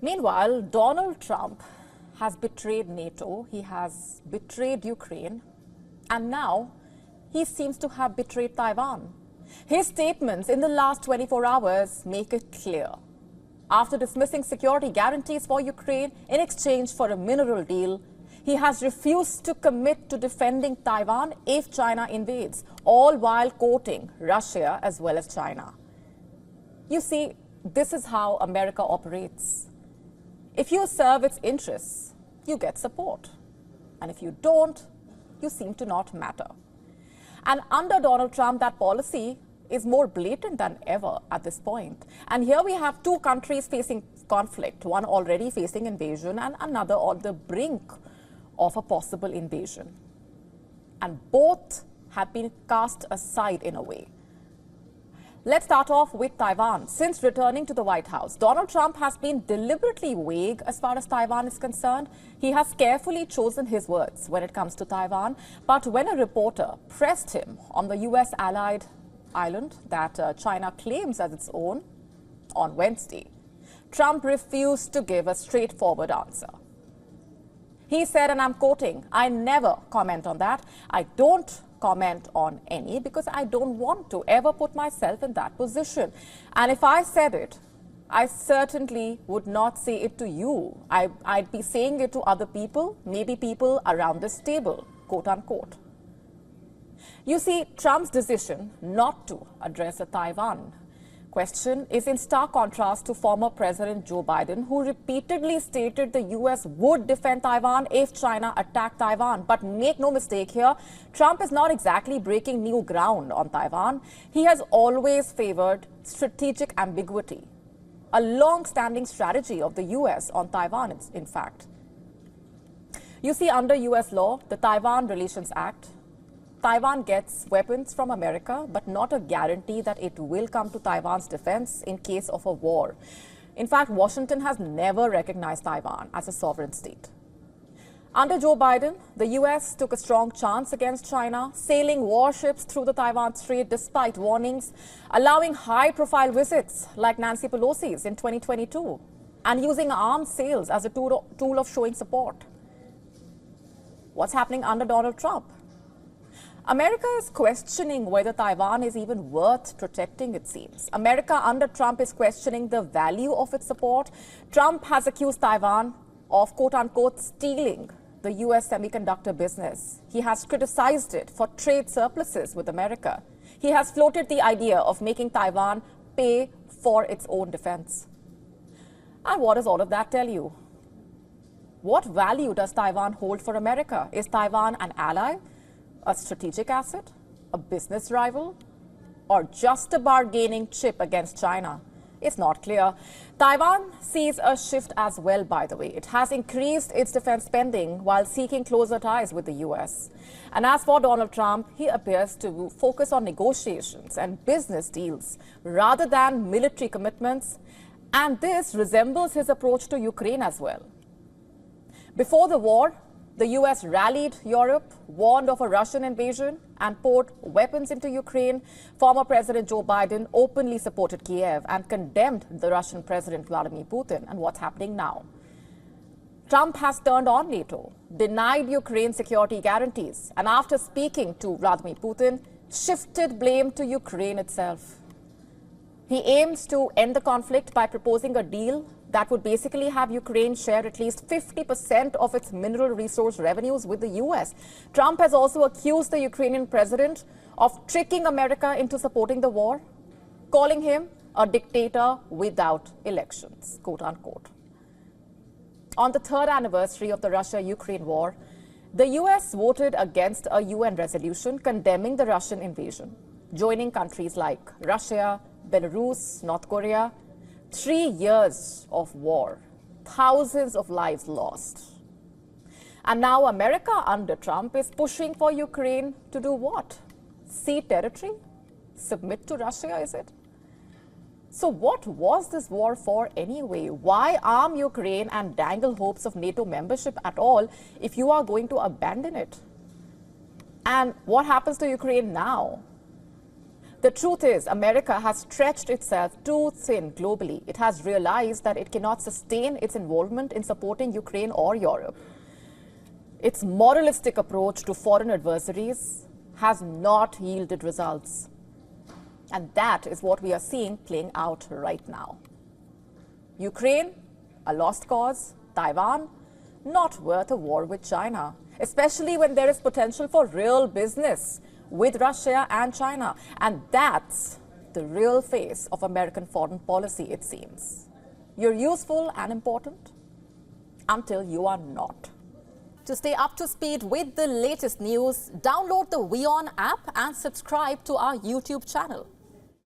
Meanwhile, Donald Trump has betrayed NATO, he has betrayed Ukraine, and now he seems to have betrayed Taiwan. His statements in the last 24 hours make it clear. After dismissing security guarantees for Ukraine in exchange for a mineral deal, he has refused to commit to defending Taiwan if China invades, all while quoting Russia as well as China. You see, this is how America operates. If you serve its interests, you get support. And if you don't, you seem to not matter. And under Donald Trump, that policy is more blatant than ever at this point. And here we have two countries facing conflict, one already facing invasion and another on the brink of a possible invasion. And both have been cast aside in a way. Let's start off with Taiwan. Since returning to the White House, Donald Trump has been deliberately vague as far as Taiwan is concerned. He has carefully chosen his words when it comes to Taiwan. But when a reporter pressed him on the U.S. allied island that China claims as its own on Wednesday, Trump refused to give a straightforward answer. He said, and I'm quoting, "I never comment on that. I don't comment on any because I don't want to ever put myself in that position. And if I said it, I certainly would not say it to you. I'd be saying it to other people, maybe people around this table," quote unquote. You see, Trump's decision not to address the Taiwan question is in stark contrast to former President Joe Biden, who repeatedly stated the U.S. would defend Taiwan if China attacked Taiwan. But make no mistake here, Trump is not exactly breaking new ground on Taiwan. He has always favored strategic ambiguity, a long-standing strategy of the U.S. on Taiwan, in fact. You see, under U.S. law, the Taiwan Relations Act, Taiwan gets weapons from America, but not a guarantee that it will come to Taiwan's defense in case of a war. In fact, Washington has never recognized Taiwan as a sovereign state. Under Joe Biden, the U.S. took a strong chance against China, sailing warships through the Taiwan Strait despite warnings, allowing high-profile visits like Nancy Pelosi's in 2022, and using arms sales as a tool of showing support. What's happening under Donald Trump? America is questioning whether Taiwan is even worth protecting, it seems. America under Trump is questioning the value of its support. Trump has accused Taiwan of, quote-unquote, stealing the U.S. semiconductor business. He has criticized it for trade surpluses with America. He has floated the idea of making Taiwan pay for its own defense. And what does all of that tell you? What value does Taiwan hold for America? Is Taiwan an ally, a strategic asset, a business rival, or just a bargaining chip against China? It's not clear. Taiwan sees a shift as well, by the way. It has increased its defense spending while seeking closer ties with the U.S. And as for Donald Trump, he appears to focus on negotiations and business deals rather than military commitments. And this resembles his approach to Ukraine as well. Before the war, the U.S. rallied Europe, warned of a Russian invasion, and poured weapons into Ukraine. Former President Joe Biden openly supported Kiev and condemned the Russian President Vladimir Putin. And what's happening now? Trump has turned on NATO, denied Ukraine security guarantees, and after speaking to Vladimir Putin, shifted blame to Ukraine itself. He aims to end the conflict by proposing a deal that would basically have Ukraine share at least 50% of its mineral resource revenues with the U.S. Trump has also accused the Ukrainian president of tricking America into supporting the war, calling him a dictator without elections, quote unquote. On the third anniversary of the Russia-Ukraine war, the U.S. voted against a UN resolution condemning the Russian invasion, joining countries like Russia, Belarus, North Korea. 3 years of war, thousands of lives lost. And now America under Trump is pushing for Ukraine to do what? Cede territory? Submit to Russia, is it? So what was this war for anyway? Why arm Ukraine and dangle hopes of NATO membership at all if you are going to abandon it? And what happens to Ukraine now? The truth is, America has stretched itself too thin globally. It has realized that it cannot sustain its involvement in supporting Ukraine or Europe. Its moralistic approach to foreign adversaries has not yielded results. And that is what we are seeing playing out right now. Ukraine, a lost cause. Taiwan, not worth a war with China, especially when there is potential for real business with Russia and China. And that's the real face of American foreign policy, it seems. You're useful and important until you are not. To stay up to speed with the latest news, download the WION app and subscribe to our YouTube channel.